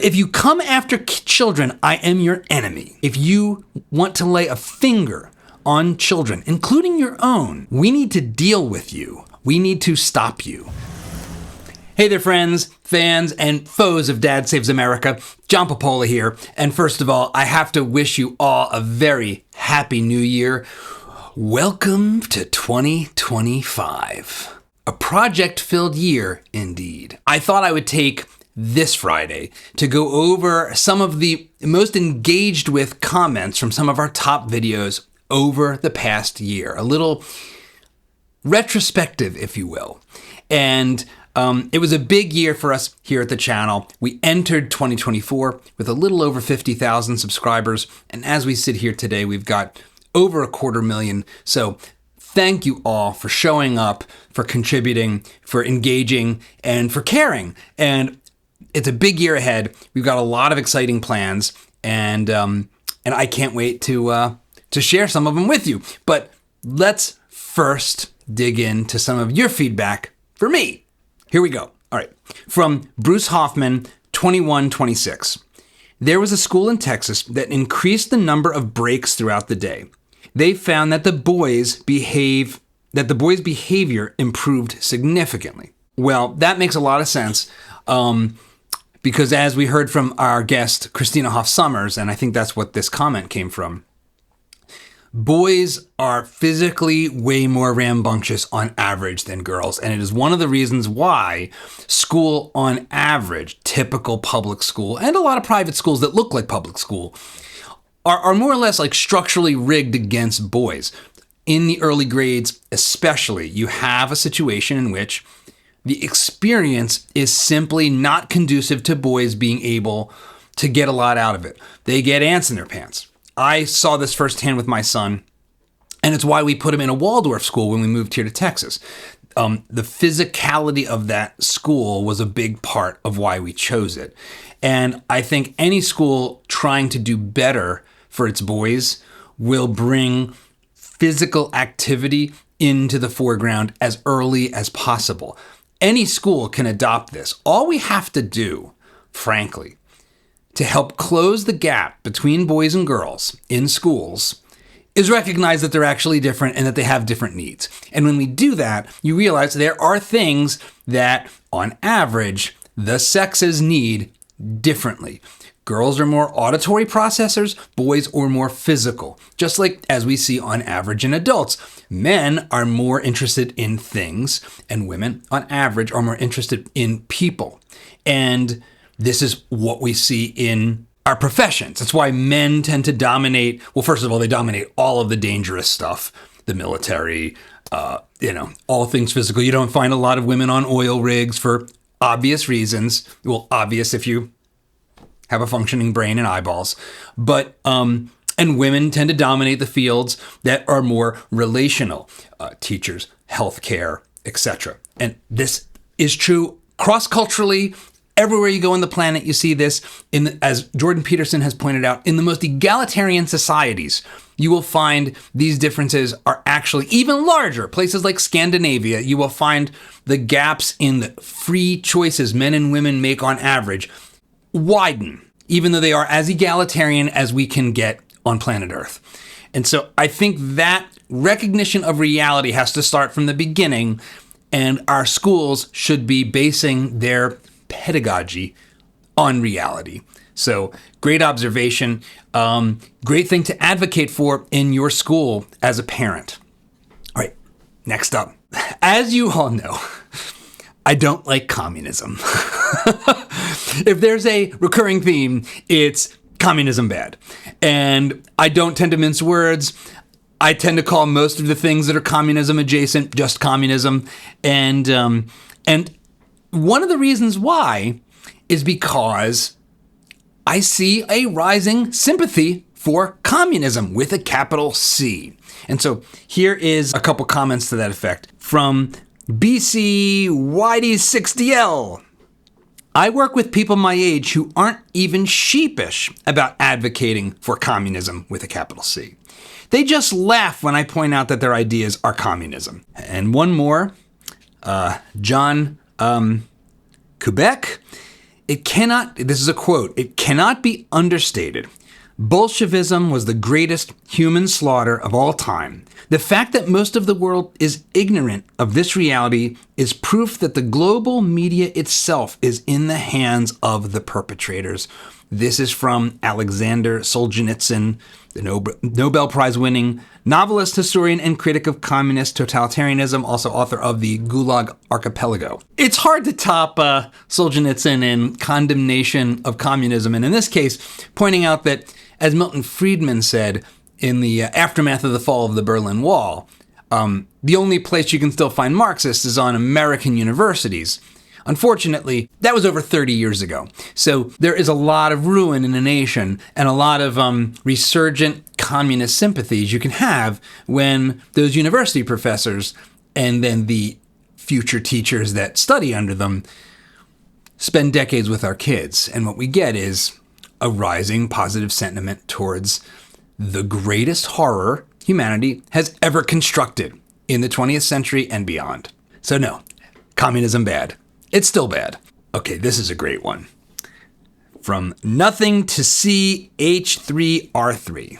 If you come after children, I am your enemy. If you want to lay a finger on children, including your own, we need to deal with you. We need to stop you. Hey there, friends, fans, and foes of Dad Saves America. John Popola here. And first of all, I have to wish you all a very happy new year. Welcome to 2025. A project-filled year, indeed. I thought I would take this Friday to go over some of the most engaged with comments from some of our top videos over the past year. A little retrospective, if you will. And it was a big year for us here at the channel. We entered 2024 with a little over 50,000 subscribers. And as we sit here today, we've got over 250,000. So thank you all for showing up, for contributing, for engaging, and for caring. And it's a big year ahead. We've got a lot of exciting plans, and I can't wait to share some of them with you. But let's first dig into some of your feedback for me. Here we go. All right. From Bruce Hoffman, 2126. There was a school in Texas that increased the number of breaks throughout the day. They found that the boys' behavior improved significantly. Well, that makes a lot of sense. Because as we heard from our guest, Christina Hoff Sommers, and I think that's what this comment came from, boys are physically way more rambunctious on average than girls. And it is one of the reasons why school on average, typical public school, and a lot of private schools that look like public school, are more or less like structurally rigged against boys. In the early grades especially, you have a situation in which the experience is simply not conducive to boys being able to get a lot out of it. They get ants in their pants. I saw this firsthand with my son, and it's why we put him in a Waldorf school when we moved here to Texas. The physicality of that school was a big part of why we chose it. And I think any school trying to do better for its boys will bring physical activity into the foreground as early as possible. Any school can adopt this. All we have to do, frankly, to help close the gap between boys and girls in schools is recognize that they're actually different and that they have different needs. And when we do that, you realize there are things that, on average, the sexes need differently. Girls are more auditory processors, boys are more physical, just like as we see on average in adults. Men are more interested in things, and women, on average, are more interested in people. And this is what we see in our professions. That's why men tend to dominate. Well, first of all, they dominate all of the dangerous stuff, the military, all things physical. You don't find a lot of women on oil rigs for obvious reasons. Well, obvious if you have a functioning brain and eyeballs. But, and women tend to dominate the fields that are more relational, teachers, healthcare, etc. And this is true cross-culturally. Everywhere you go on the planet, you see this. As Jordan Peterson has pointed out, in the most egalitarian societies, you will find these differences are actually even larger. Places like Scandinavia, you will find the gaps in the free choices men and women make on average widen, even though they are as egalitarian as we can get on planet Earth. And so I think that recognition of reality has to start from the beginning, and our schools should be basing their pedagogy on reality. So great observation. Great thing to advocate for in your school as a parent. All right, next up. As you all know, I don't like communism. If there's a recurring theme, it's communism bad. And I don't tend to mince words. I tend to call most of the things that are communism adjacent just communism. And one of the reasons why is because I see a rising sympathy for communism with a capital C. And so here is a couple comments to that effect from BC Whitey60L. I work with people my age who aren't even sheepish about advocating for communism with a capital C. They just laugh when I point out that their ideas are communism. And one more, John Quebec. this is a quote, "It cannot be understated. Bolshevism was the greatest human slaughter of all time. The fact that most of the world is ignorant of this reality is proof that the global media itself is in the hands of the perpetrators." This is from Alexander Solzhenitsyn, the Nobel Prize-winning novelist, historian, and critic of communist totalitarianism, also author of the Gulag Archipelago. It's hard to top Solzhenitsyn in condemnation of communism, and in this case, pointing out that, as Milton Friedman said in the aftermath of the fall of the Berlin Wall, the only place you can still find Marxists is on American universities. Unfortunately, that was over 30 years ago. So there is a lot of ruin in a nation and a lot of resurgent communist sympathies you can have when those university professors and then the future teachers that study under them spend decades with our kids. And what we get is a rising positive sentiment towards the greatest horror humanity has ever constructed in the 20th century and beyond. So no, communism bad. It's still bad. Okay, this is a great one. From Nothing to See H3R3.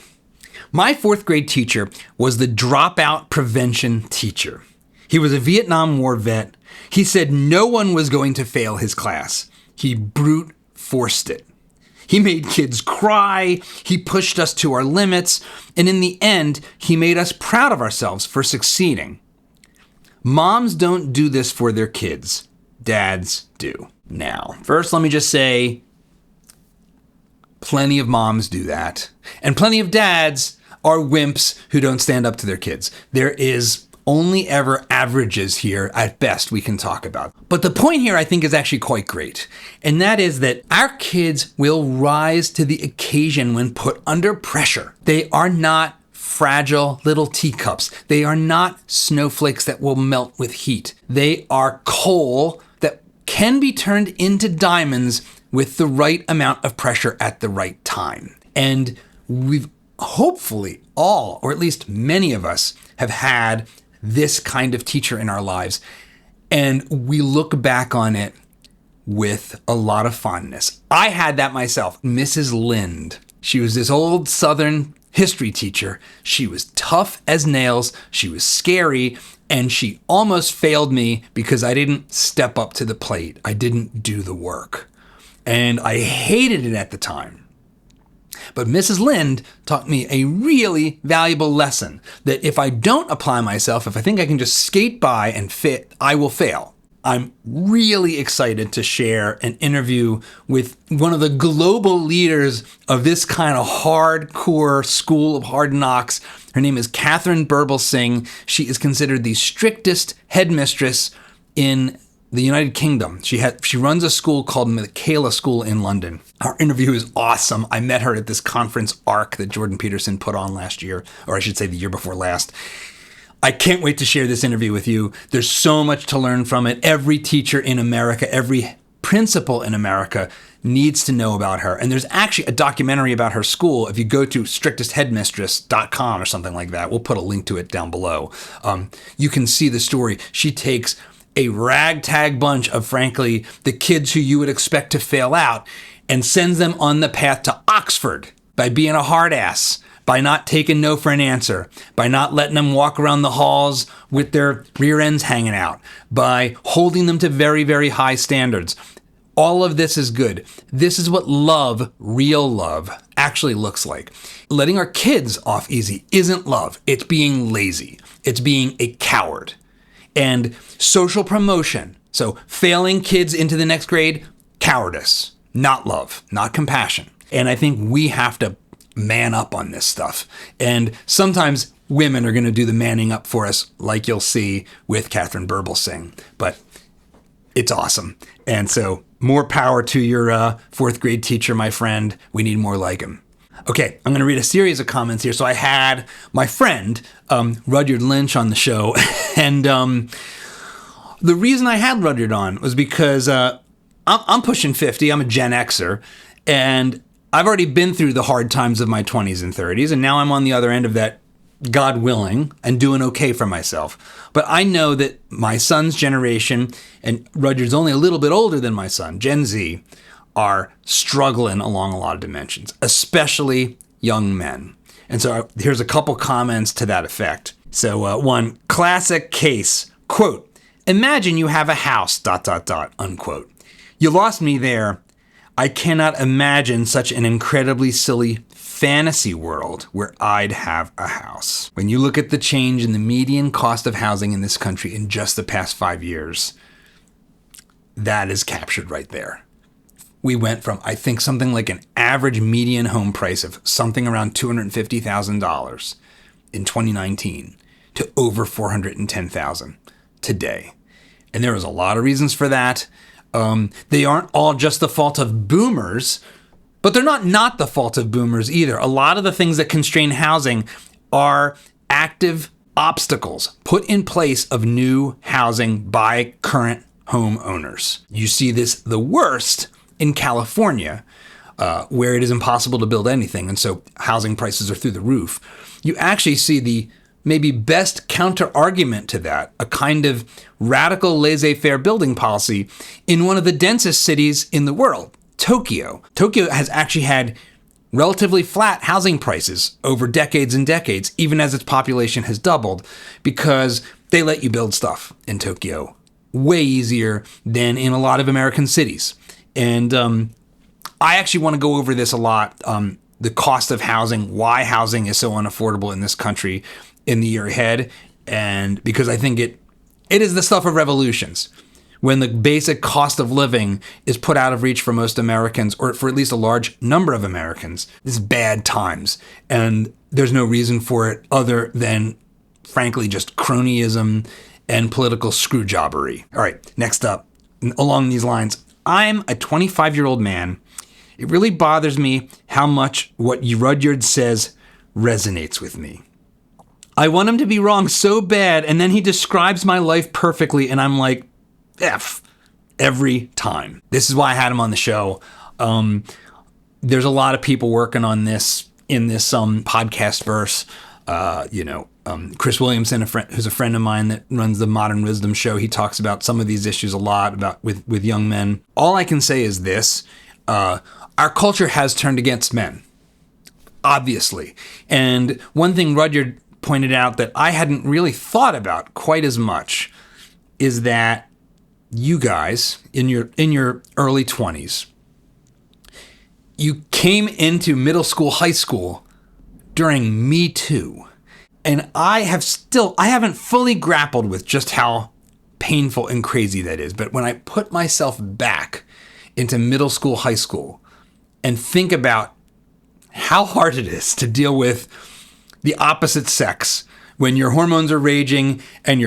My fourth grade teacher was the dropout prevention teacher. He was a Vietnam War vet. He said no one was going to fail his class. He brute forced it. He made kids cry. He pushed us to our limits. And in the end, he made us proud of ourselves for succeeding. Moms don't do this for their kids. Dads do. Now, first, let me just say, plenty of moms do that. And plenty of dads are wimps who don't stand up to their kids. There is only ever averages here at best we can talk about. But the point here I think is actually quite great. And that is that our kids will rise to the occasion when put under pressure. They are not fragile little teacups. They are not snowflakes that will melt with heat. They are coal that can be turned into diamonds with the right amount of pressure at the right time. And we've hopefully all, or at least many of us, have had this kind of teacher in our lives. And we look back on it with a lot of fondness. I had that myself, Mrs. Lind. She was this old Southern history teacher. She was tough as nails. She was scary. And she almost failed me because I didn't step up to the plate. I didn't do the work. And I hated it at the time. But Mrs. Lind taught me a really valuable lesson that if I don't apply myself, if I think I can just skate by and fit, I will fail. I'm really excited to share an interview with one of the global leaders of this kind of hardcore school of hard knocks. Her name is Catherine Birbalsingh. She is considered the strictest headmistress in the United Kingdom. She runs a school called Michaela School in London. Our interview is awesome. I met her at this conference ARC that Jordan Peterson put on last year, or I should say the year before last. I can't wait to share this interview with you. There's so much to learn from it. Every teacher in America, every principal in America needs to know about her. And there's actually a documentary about her school. If you go to strictestheadmistress.com or something like that, we'll put a link to it down below. You can see the story. She takes a ragtag bunch of, frankly, the kids who you would expect to fail out and sends them on the path to Oxford by being a hard ass, by not taking no for an answer, by not letting them walk around the halls with their rear ends hanging out, by holding them to very, very high standards. All of this is good. This is what love, real love, actually looks like. Letting our kids off easy isn't love. It's being lazy. It's being a coward. And social promotion, so failing kids into the next grade, cowardice, not love, not compassion. And I think we have to man up on this stuff. And sometimes women are going to do the manning up for us, like you'll see with Catherine Birbalsingh. But it's awesome. And so more power to your fourth grade teacher, my friend. We need more like him. Okay, I'm going to read a series of comments here. So I had my friend, Rudyard Lynch, on the show. And the reason I had Rudyard on was because I'm pushing 50. I'm a Gen Xer. And I've already been through the hard times of my 20s and 30s. And now I'm on the other end of that, God willing, and doing okay for myself. But I know that my son's generation, and Rudyard's only a little bit older than my son, Gen Z, are struggling along a lot of dimensions, especially young men. And so here's a couple comments to that effect. So one classic case, quote, imagine you have a house, ... unquote. You lost me there. I cannot imagine such an incredibly silly fantasy world where I'd have a house. When you look at the change in the median cost of housing in this country in just the past 5 years, that is captured right there. We went from, I think, something like an average median home price of something around $250,000 in 2019 to over $410,000 today. And there was a lot of reasons for that. They aren't all just the fault of boomers, but they're not the fault of boomers either. A lot of the things that constrain housing are active obstacles put in place of new housing by current homeowners. You see this the worst in California, where it is impossible to build anything, and so housing prices are through the roof. You actually see the maybe best counter-argument to that, a kind of radical laissez-faire building policy in one of the densest cities in the world, Tokyo. Tokyo has actually had relatively flat housing prices over decades and decades, even as its population has doubled, because they let you build stuff in Tokyo way easier than in a lot of American cities. And I actually want to go over this a lot, the cost of housing, why housing is so unaffordable in this country in the year ahead, and because I think it is the stuff of revolutions. When the basic cost of living is put out of reach for most Americans, or for at least a large number of Americans, it's bad times. And there's no reason for it other than, frankly, just cronyism and political screwjobbery. All right, next up, along these lines, I'm a 25-year-old man. It really bothers me how much what Rudyard says resonates with me. I want him to be wrong so bad, and then he describes my life perfectly, and I'm like, F, every time. This is why I had him on the show. There's a lot of people working on this in this podcast verse. Chris Williamson, who's a friend of mine that runs the Modern Wisdom show, he talks about some of these issues a lot with young men. All I can say is this: our culture has turned against men, obviously. And one thing Rudyard pointed out that I hadn't really thought about quite as much is that you guys in your early 20s, you came into middle school, high school during Me Too. And I haven't fully grappled with just how painful and crazy that is. But when I put myself back into middle school, high school, and think about how hard it is to deal with the opposite sex when your hormones are raging and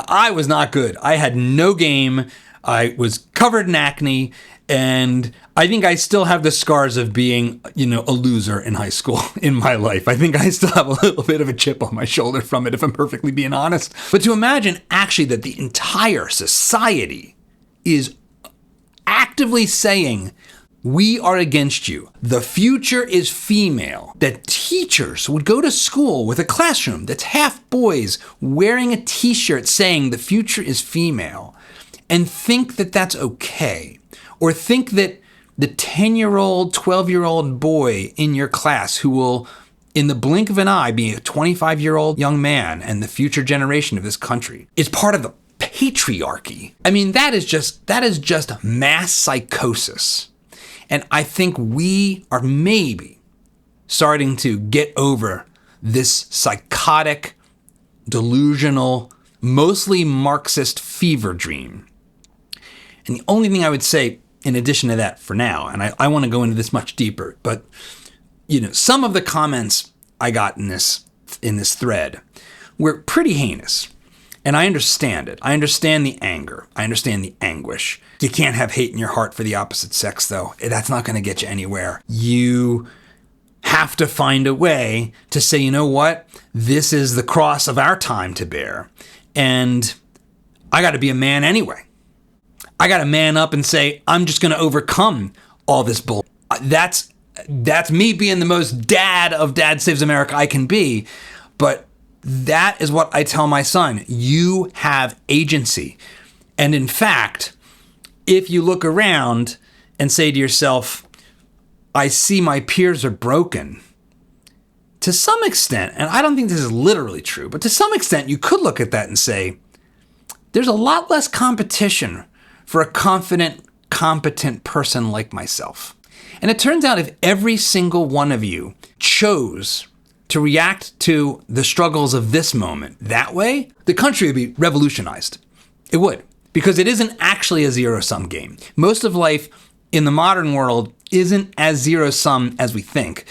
I was not good. I had no game. I was covered in acne, and I think I still have the scars of being, a loser in high school in my life. I think I still have a little bit of a chip on my shoulder from it, if I'm perfectly being honest. But to imagine actually that the entire society is actively saying, we are against you. The future is female. That teachers would go to school with a classroom that's half boys wearing a t-shirt saying the future is female, and think that that's okay. Or think that the 10-year-old, 12-year-old boy in your class who will, in the blink of an eye, be a 25-year-old young man and the future generation of this country is part of the patriarchy. I mean, that is just mass psychosis. And I think we are maybe starting to get over this psychotic, delusional, mostly Marxist fever dream. And the only thing I would say in addition to that for now, and I want to go into this much deeper, but some of the comments I got in this thread were pretty heinous. And I understand it. I understand the anger. I understand the anguish. You can't have hate in your heart for the opposite sex, though. That's not going to get you anywhere. You have to find a way to say, you know what? This is the cross of our time to bear. And I got to be a man anyway. I got to man up and say, I'm just going to overcome all this bull. That's me being the most dad of Dad Saves America I can be. But that is what I tell my son. You have agency. And in fact, if you look around and say to yourself, I see my peers are broken. To some extent, and I don't think this is literally true, but to some extent you could look at that and say, there's a lot less competition for a confident, competent person like myself. And it turns out if every single one of you chose to react to the struggles of this moment that way, the country would be revolutionized. It would, because it isn't actually a zero-sum game. Most of life in the modern world isn't as zero-sum as we think.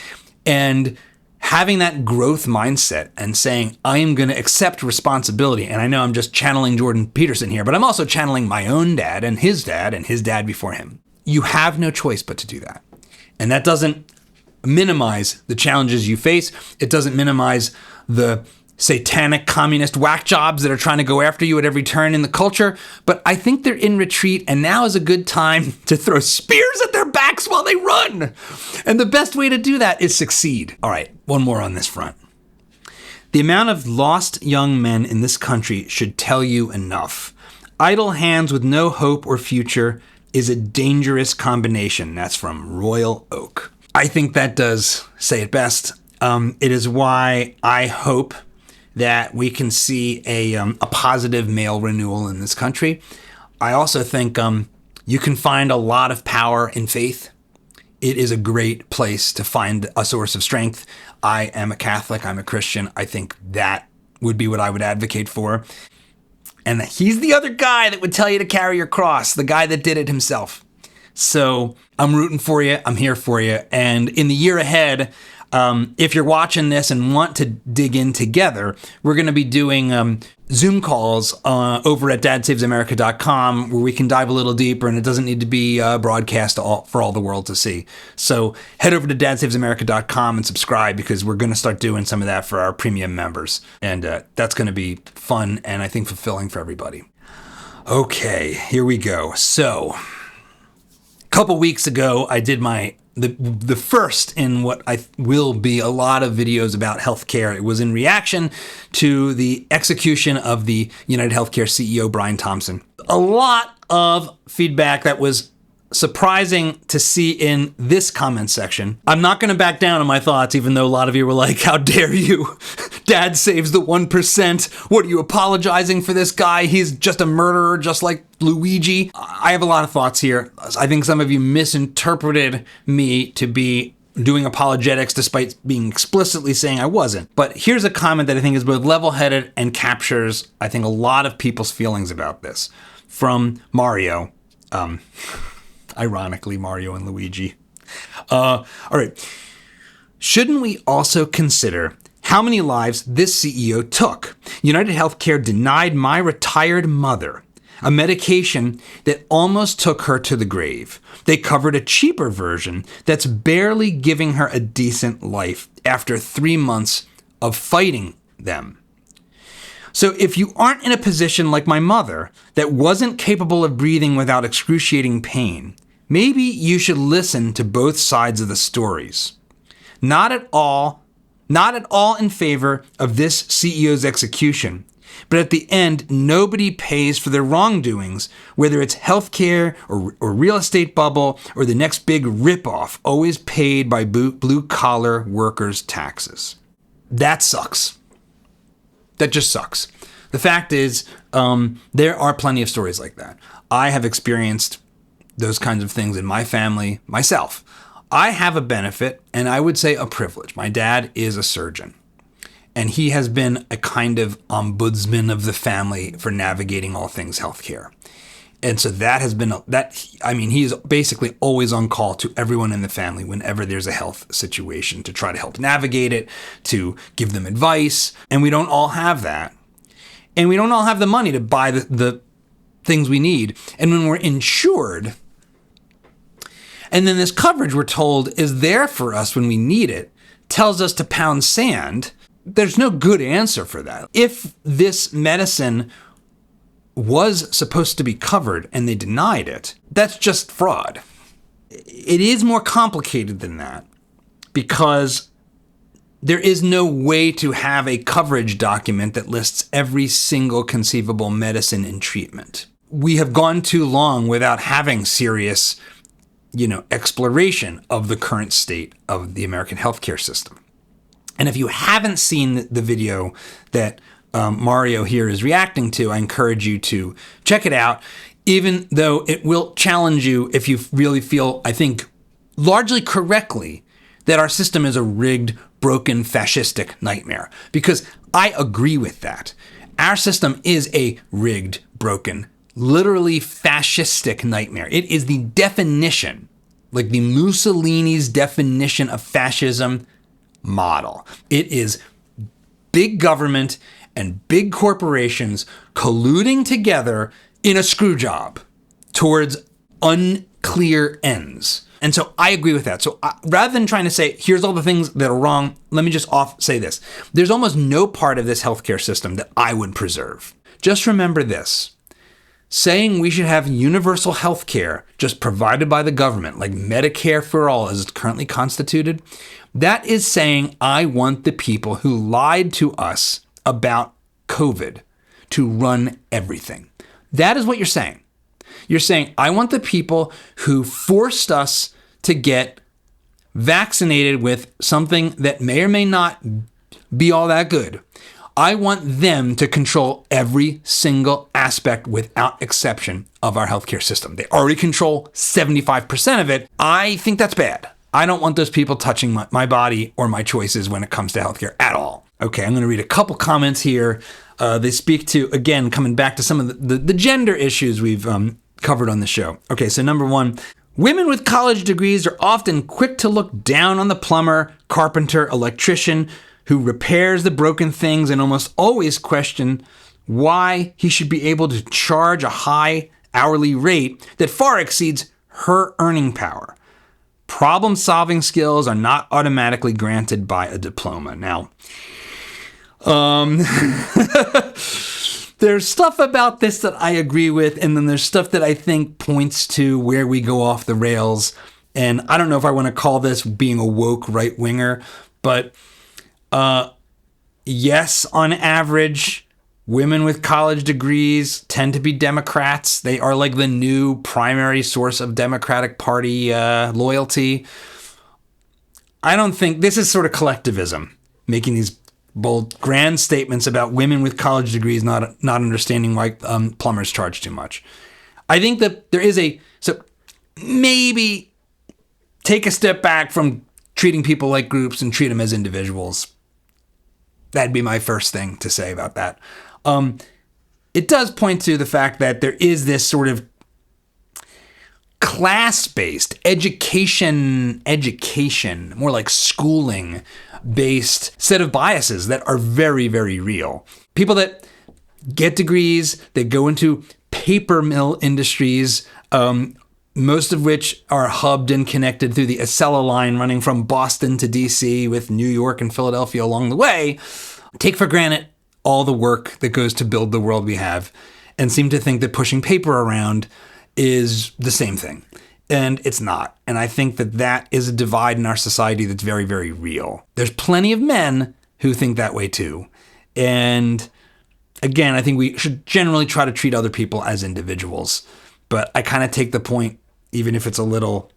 And having that growth mindset and saying, I am going to accept responsibility. And I know I'm just channeling Jordan Peterson here, but I'm also channeling my own dad and his dad before him. You have no choice but to do that. And that doesn't minimize the challenges you face. It doesn't minimize the satanic communist whack jobs that are trying to go after you at every turn in the culture. But I think they're in retreat, and now is a good time to throw spears at their backs while they run. And the best way to do that is succeed. All right, one more on this front. The amount of lost young men in this country should tell you enough. Idle hands with no hope or future is a dangerous combination. That's from Royal Oak. I think that does say it best. It is why I hope that we can see a positive male renewal in this country. I also think you can find a lot of power in faith. It is a great place to find a source of strength. I am a Catholic. I'm a Christian. I think that would be what I would advocate for. And he's the other guy that would tell you to carry your cross, the guy that did it himself. So I'm rooting for you. I'm here for you. And in the year ahead, if you're watching this and want to dig in together, we're going to be doing Zoom calls over at dadsavesamerica.com where we can dive a little deeper, and it doesn't need to be broadcast for all the world to see. So head over to dadsavesamerica.com and subscribe, because we're going to start doing some of that for our premium members. And that's going to be fun and I think fulfilling for everybody. Okay, here we go. So a couple weeks ago, I did the first in what I will be a lot of videos about healthcare. It was in reaction to the execution of the United Healthcare CEO, Brian Thompson. A lot of feedback that was surprising to see in this comment section. I'm not going to back down on my thoughts, even though a lot of you were like, how dare you? Dad saves the 1%. What are you apologizing for this guy? He's just a murderer, just like Luigi. I have a lot of thoughts here. I think some of you misinterpreted me to be doing apologetics despite being explicitly saying I wasn't. But here's a comment that I think is both level-headed and captures, I think, a lot of people's feelings about this. From Mario. Ironically, Mario and Luigi. All right. Shouldn't we also consider how many lives this CEO took? United Healthcare denied my retired mother a medication that almost took her to the grave. They covered a cheaper version that's barely giving her a decent life after 3 months of fighting them. So if you aren't in a position like my mother that wasn't capable of breathing without excruciating pain, maybe you should listen to both sides of the stories. Not at all in favor of this CEO's execution, but at the end, nobody pays for their wrongdoings, whether it's healthcare or real estate bubble or the next big ripoff, always paid by blue-collar workers' taxes. That sucks. That just sucks. The fact is, there are plenty of stories like that. I have experienced those kinds of things in my family myself. I have a benefit, and I would say a privilege. My dad is a surgeon, and he has been a kind of ombudsman of the family for navigating all things healthcare. And so that has been, he is basically always on call to everyone in the family whenever there's a health situation to try to help navigate it, to give them advice. And we don't all have that. And we don't all have the money to buy the things we need. And when we're insured, and then this coverage, we're told, is there for us when we need it, tells us to pound sand, there's no good answer for that. If this medicine was supposed to be covered and they denied it, that's just fraud. It is more complicated than that, because there is no way to have a coverage document that lists every single conceivable medicine and treatment. We have gone too long without having serious exploration of the current state of the American healthcare system. And if you haven't seen the video that Mario here is reacting to, I encourage you to check it out, even though it will challenge you if you really feel, I think, largely correctly, that our system is a rigged, broken, fascistic nightmare. Because I agree with that. Our system is a rigged, broken, literally fascistic nightmare. It is the definition, like the Mussolini's definition of fascism model. It is big government and big corporations colluding together in a screw job towards unclear ends. And so I agree with that. So rather than trying to say, here's all the things that are wrong, let me just say this. There's almost no part of this healthcare system that I would preserve. Just remember this. Saying we should have universal health care just provided by the government, like Medicare for all as it's currently constituted, that is saying I want the people who lied to us about COVID to run everything. That is what you're saying. You're saying, I want the people who forced us to get vaccinated with something that may or may not be all that good. I want them to control every single aspect without exception of our healthcare system. They already control 75% of it. I think that's bad. I don't want those people touching my body or my choices when it comes to healthcare at all. Okay, I'm going to read a couple comments here. They speak to, again, coming back to some of the gender issues we've covered on the show. Okay, so number one, women with college degrees are often quick to look down on the plumber, carpenter, electrician who repairs the broken things and almost always question why he should be able to charge a high hourly rate that far exceeds her earning power. Problem-solving skills are not automatically granted by a diploma. Now, there's stuff about this that I agree with, and then there's stuff that I think points to where we go off the rails. And I don't know if I want to call this being a woke right-winger, but yes, on average, women with college degrees tend to be Democrats. They are like the new primary source of Democratic Party loyalty. I don't think this is sort of collectivism, making these bold, grand statements about women with college degrees not understanding why plumbers charge too much. I think that there is so maybe take a step back from treating people like groups and treat them as individuals. That'd be my first thing to say about that. It does point to the fact that there is this sort of class-based education, more like schooling-based set of biases that are very, very real. People that get degrees, that go into paper mill industries, most of which are hubbed and connected through the Acela line running from Boston to DC with New York and Philadelphia along the way, take for granted all the work that goes to build the world we have and seem to think that pushing paper around is the same thing. And it's not. And I think that is a divide in our society that's very, very real. There's plenty of men who think that way too. And again, I think we should generally try to treat other people as individuals. But I kind of take the point, even if it's a little,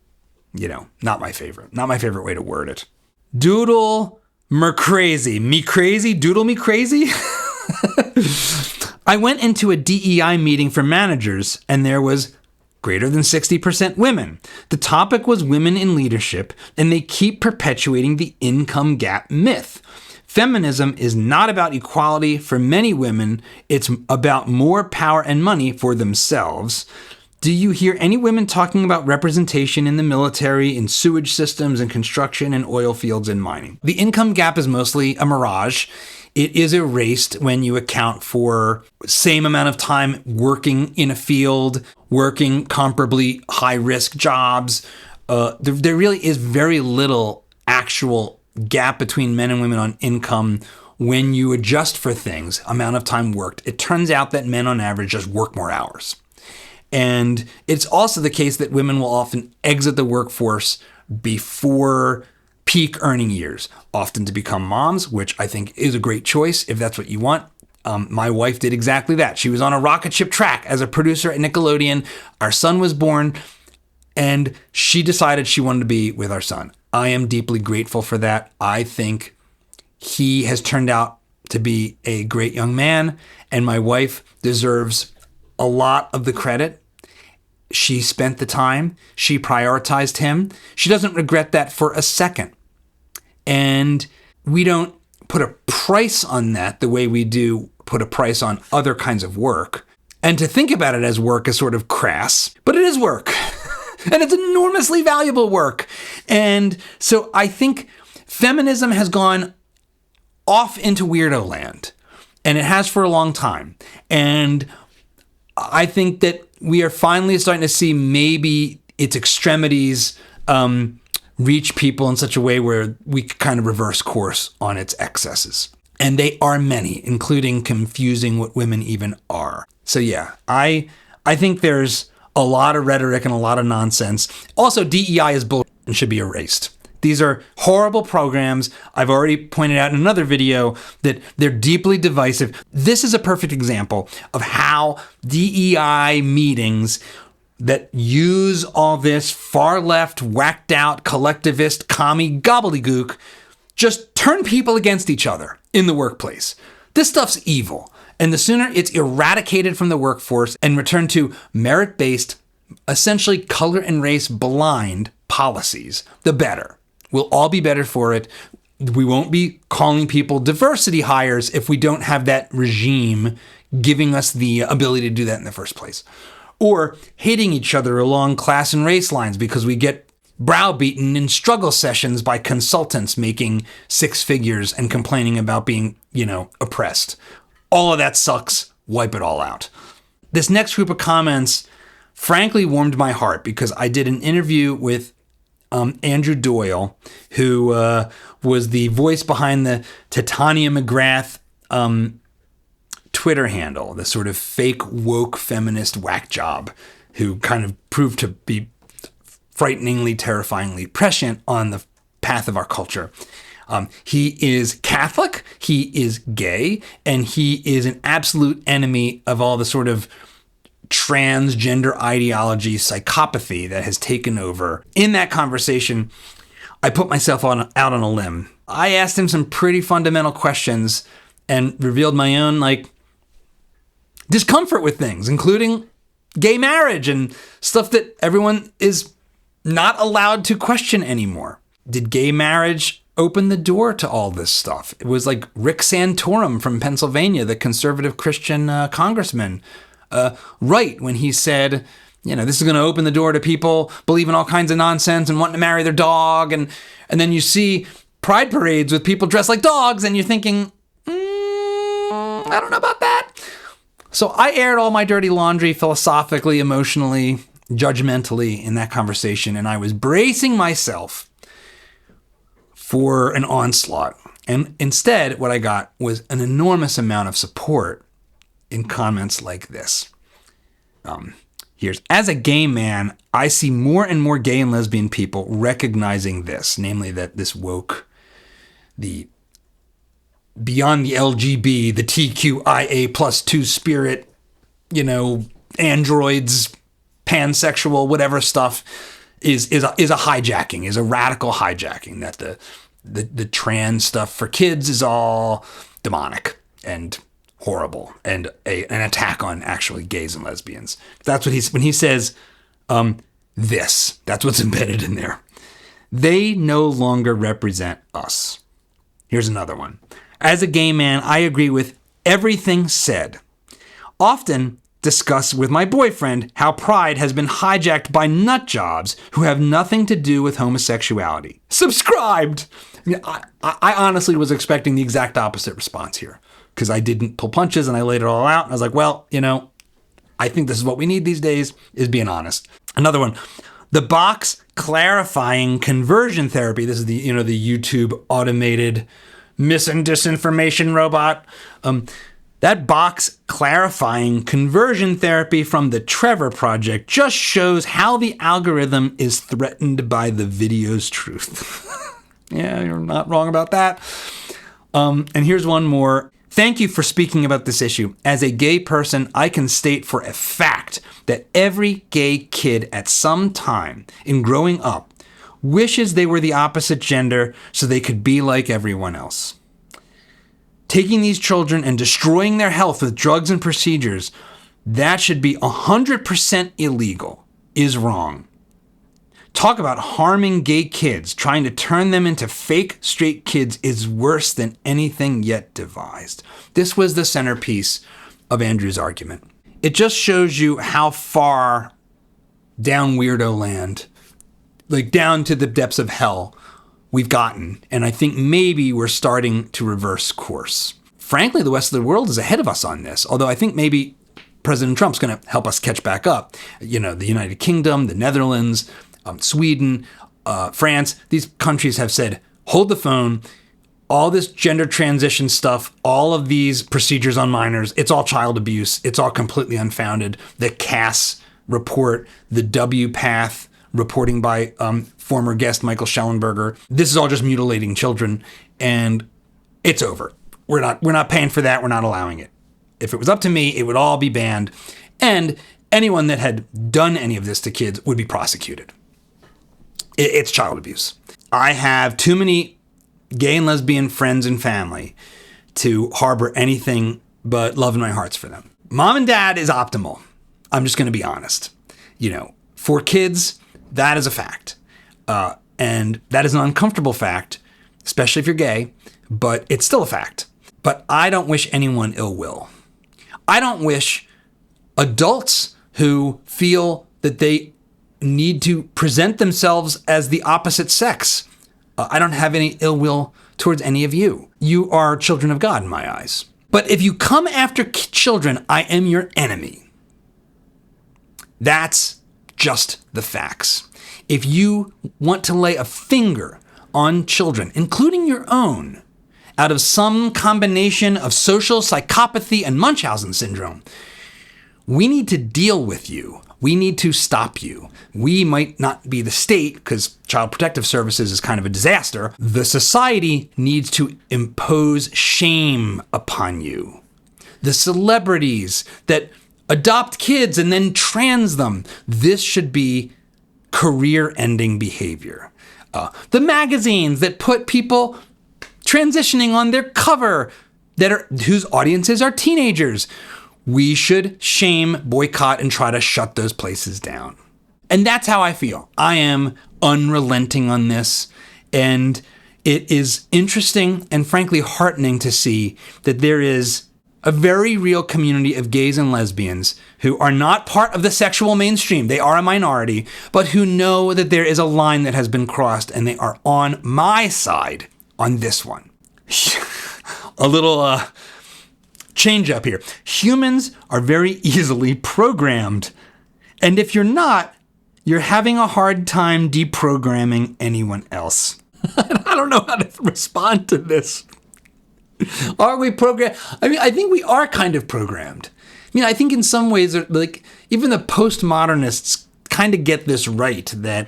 not my favorite way to word it. Doodle me crazy. Me crazy? Doodle me crazy? I went into a DEI meeting for managers, and there was greater than 60% women. The topic was women in leadership, and they keep perpetuating the income gap myth. Feminism is not about equality for many women. It's about more power and money for themselves. Do you hear any women talking about representation in the military, in sewage systems, in construction, and oil fields and mining? The income gap is mostly a mirage. It is erased when you account for same amount of time working in a field, working comparably high-risk jobs. There really is very little actual gap between men and women on income when you adjust for things, amount of time worked. It turns out that men on average just work more hours. And it's also the case that women will often exit the workforce before peak earning years, often to become moms, which I think is a great choice if that's what you want. My wife did exactly that. She was on a rocket ship track as a producer at Nickelodeon. Our son was born. And she decided she wanted to be with our son. I am deeply grateful for that. I think he has turned out to be a great young man, and my wife deserves a lot of the credit. She spent the time. She prioritized him. She doesn't regret that for a second. And we don't put a price on that the way we do put a price on other kinds of work. And to think about it as work is sort of crass, but it is work. And it's enormously valuable work. And so I think feminism has gone off into weirdo land. And it has for a long time. And I think that we are finally starting to see maybe its extremities reach people in such a way where we could kind of reverse course on its excesses. And they are many, including confusing what women even are. So yeah, I think there's a lot of rhetoric and a lot of nonsense. Also, DEI is bullshit and should be erased. These are horrible programs. I've already pointed out in another video that they're deeply divisive. This is a perfect example of how DEI meetings that use all this far left, whacked out, collectivist, commie gobbledygook just turn people against each other in the workplace. This stuff's evil. And the sooner it's eradicated from the workforce and returned to merit-based, essentially color and race blind policies, the better. We'll all be better for it. We won't be calling people diversity hires if we don't have that regime giving us the ability to do that in the first place. Or hating each other along class and race lines because we get browbeaten in struggle sessions by consultants making six figures and complaining about being, oppressed. All of that sucks. Wipe it all out. This next group of comments frankly warmed my heart because I did an interview with Andrew Doyle, who was the voice behind the Titania McGrath Twitter handle, the sort of fake woke feminist whack job who kind of proved to be frighteningly, terrifyingly prescient on the path of our culture. He is Catholic, he is gay, and he is an absolute enemy of all the sort of transgender ideology psychopathy that has taken over. In that conversation, I put myself out on a limb. I asked him some pretty fundamental questions and revealed my own discomfort with things, including gay marriage and stuff that everyone is not allowed to question anymore. Did gay marriage open the door to all this stuff? It was like Rick Santorum from Pennsylvania, the conservative Christian congressman, right when he said, this is going to open the door to people believing all kinds of nonsense and wanting to marry their dog. And then you see pride parades with people dressed like dogs and you're thinking, I don't know about that. So I aired all my dirty laundry philosophically, emotionally, judgmentally in that conversation. And I was bracing myself for an onslaught. And instead, what I got was an enormous amount of support in comments like this. As a gay man, I see more and more gay and lesbian people recognizing this, namely that this woke, the beyond the LGB, the TQIA plus 2 spirit, androids, pansexual, whatever stuff is a hijacking, is a radical hijacking, that the trans stuff for kids is all demonic and horrible and an attack on actually gays and lesbians. That's what when he says this, that's what's embedded in there. They no longer represent us. Here's another one. As a gay man, I agree with everything said. Often discuss with my boyfriend how pride has been hijacked by nut jobs who have nothing to do with homosexuality. Subscribed! I honestly was expecting the exact opposite response here because I didn't pull punches and I laid it all out. And I was like, well, I think this is what we need these days, is being honest. Another one. The box clarifying conversion therapy. This is the YouTube automated mis and disinformation robot. That box clarifying conversion therapy from the Trevor Project just shows how the algorithm is threatened by the video's truth. Yeah, you're not wrong about that. And here's one more. Thank you for speaking about this issue. As a gay person, I can state for a fact that every gay kid at some time in growing up wishes they were the opposite gender so they could be like everyone else. Taking these children and destroying their health with drugs and procedures, that should be 100% illegal, is wrong. Talk about harming gay kids. Trying to turn them into fake straight kids is worse than anything yet devised. This was the centerpiece of Andrew's argument. It just shows you how far down weirdo land, like down to the depths of hell, we've gotten. And I think maybe we're starting to reverse course. Frankly, the rest of the world is ahead of us on this, although I think maybe President Trump's going to help us catch back up. You know, the United Kingdom, the Netherlands, Sweden, France, these countries have said, hold the phone. All this gender transition stuff, all of these procedures on minors, it's all child abuse. It's all completely unfounded. The Cass report, the WPATH reporting by former guest Michael Schellenberger. This is all just mutilating children, and it's over. We're not paying for that. We're not allowing it. If it was up to me, it would all be banned, and anyone that had done any of this to kids would be prosecuted. It's child abuse. I have too many gay and lesbian friends and family to harbor anything but love in my hearts for them. Mom and dad is optimal. I'm just going to be honest. You know, for kids, that is a fact. And that is an uncomfortable fact, especially if you're gay, but it's still a fact. But I don't wish anyone ill will. I don't wish adults who feel that they need to present themselves as the opposite sex. I don't have any ill will towards any of you. You are children of God in my eyes. But if you come after children, I am your enemy. That's just the facts. If you want to lay a finger on children, including your own, out of some combination of social psychopathy and Munchausen syndrome, we need to deal with you. We need to stop you. We might not be the state, because Child Protective Services is kind of a disaster. The society needs to impose shame upon you. The celebrities that adopt kids and then trans them, this should be career-ending behavior. The magazines that put people transitioning on their cover whose audiences are teenagers. We should shame, boycott, and try to shut those places down. And that's how I feel. I am unrelenting on this. And it is interesting and frankly heartening to see that there is a very real community of gays and lesbians who are not part of the sexual mainstream. They are a minority, but who know that there is a line that has been crossed, and they are on my side on this one. A little change up here. Humans are very easily programmed. And if you're not, you're having a hard time deprogramming anyone else. I don't know how to respond to this. Are we programmed? I mean, I think we are kind of programmed. I mean, I think in some ways, like, even the postmodernists kind of get this right, that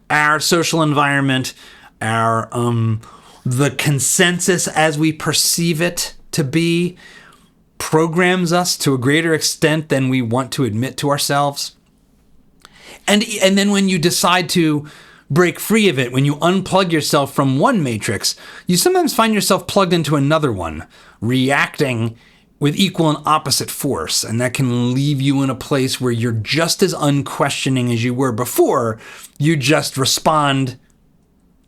our social environment, the consensus as we perceive it to be, programs us to a greater extent than we want to admit to ourselves. And then when you decide to break free of it, when you unplug yourself from one matrix, you sometimes find yourself plugged into another one, reacting with equal and opposite force. And that can leave you in a place where you're just as unquestioning as you were before. You just respond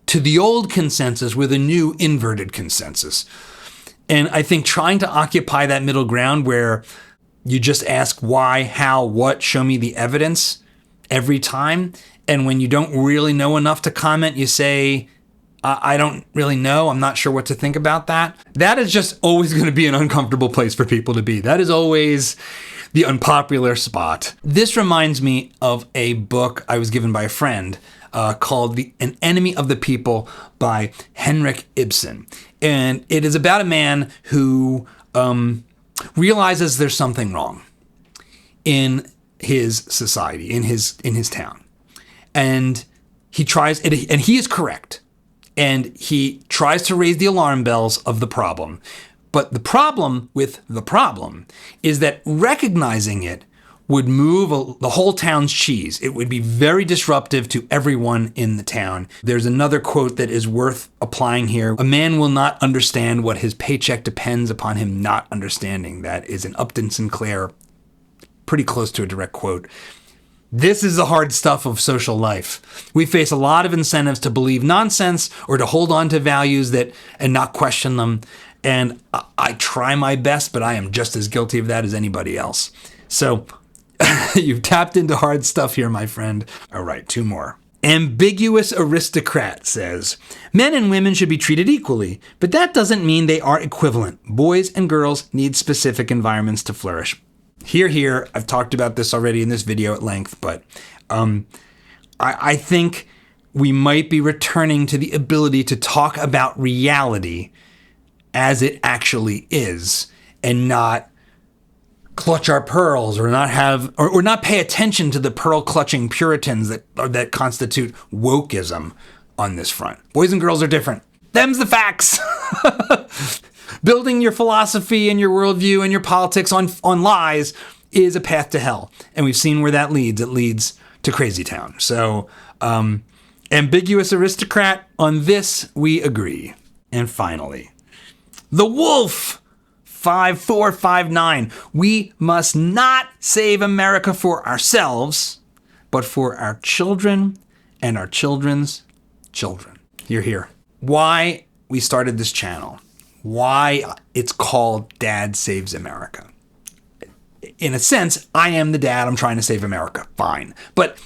to the old consensus with a new inverted consensus. And I think trying to occupy that middle ground where you just ask why, how, what, show me the evidence every time. And when you don't really know enough to comment, you say, I don't really know. I'm not sure what to think about that. That is just always going to be an uncomfortable place for people to be. That is always the unpopular spot. This reminds me of a book I was given by a friend called An Enemy of the People by Henrik Ibsen. And it is about a man who realizes there's something wrong in his society, in his town. And he tries, and he is correct. And he tries to raise the alarm bells of the problem. But the problem is that recognizing it would move the whole town's cheese. It would be very disruptive to everyone in the town. There's another quote that is worth applying here. A man will not understand what his paycheck depends upon him not understanding. That is an Upton Sinclair, pretty close to a direct quote. This is the hard stuff of social life. We face a lot of incentives to believe nonsense or to hold on to values and not question them. And I try my best, but I am just as guilty of that as anybody else. So you've tapped into hard stuff here, my friend. All right, 2 more. Ambiguous aristocrat says, men and women should be treated equally, but that doesn't mean they are equivalent. Boys and girls need specific environments to flourish. Here. I've talked about this already in this video at length, but I think we might be returning to the ability to talk about reality as it actually is and not clutch our pearls or not pay attention to the pearl clutching Puritans that constitute wokeism on this front. Boys and girls are different. Them's the facts. Building your philosophy and your worldview and your politics on lies is a path to hell. And we've seen where that leads. It leads to crazy town. So ambiguous aristocrat, on this we agree. And finally, the wolf. 5459. We must not save America for ourselves, but for our children and our children's children. Here. Why we started this channel. Why it's called Dad Saves America. In a sense, I am the dad. I'm trying to save America. Fine. But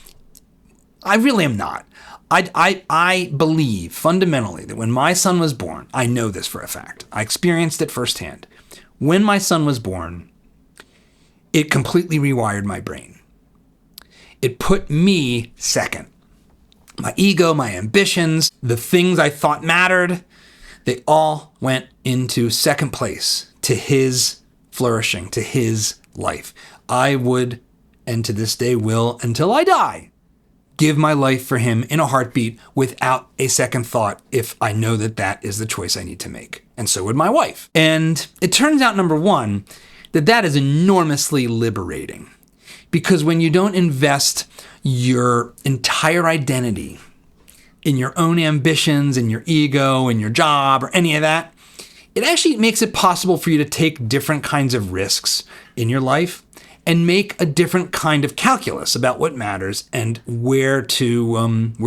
I really am not. I believe fundamentally that when my son was born, I know this for a fact. I experienced it firsthand. When my son was born, it completely rewired my brain. It put me second. My ego, my ambitions, the things I thought mattered, they all went into second place to his flourishing, to his life. I would, and to this day will, until I die, give my life for him in a heartbeat without a second thought if I know that that is the choice I need to make. And so would my wife. And it turns out, number one, that is enormously liberating. Because when you don't invest your entire identity in your own ambitions, in your ego, in your job, or any of that, it actually makes it possible for you to take different kinds of risks in your life and make a different kind of calculus about what matters and where to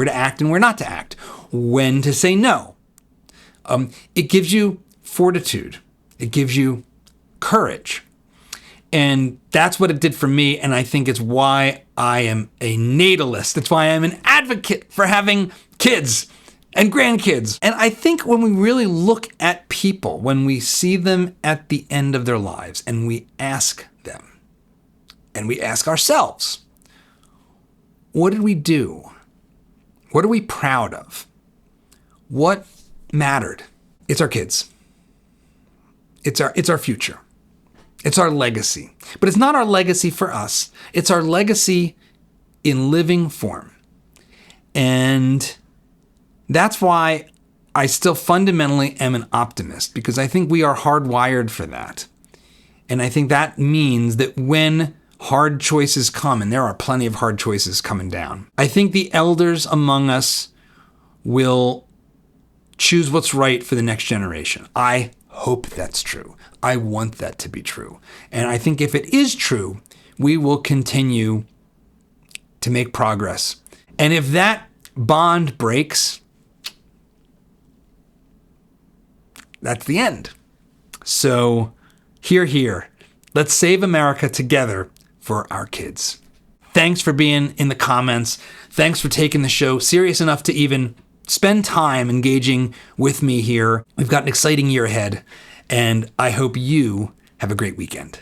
act and where not to act, when to say no. It gives you fortitude. It gives you courage. And that's what it did for me, and I think it's why I am a natalist. It's why I'm an advocate for having kids and grandkids. And I think when we really look at people, when we see them at the end of their lives, and we ask them, and we ask ourselves, what did we do? What are we proud of? What mattered? It's our kids. It's our future. It's our legacy. But it's not our legacy for us. It's our legacy in living form. And that's why I still fundamentally am an optimist, because I think we are hardwired for that. And I think that means that when hard choices come, and there are plenty of hard choices coming down, I think the elders among us will choose what's right for the next generation. I hope that's true. I want that to be true. And I think if it is true, we will continue to make progress. And if that bond breaks, that's the end. So here. Let's save America together for our kids. Thanks for being in the comments. Thanks for taking the show serious enough to even spend time engaging with me here. We've got an exciting year ahead, and I hope you have a great weekend.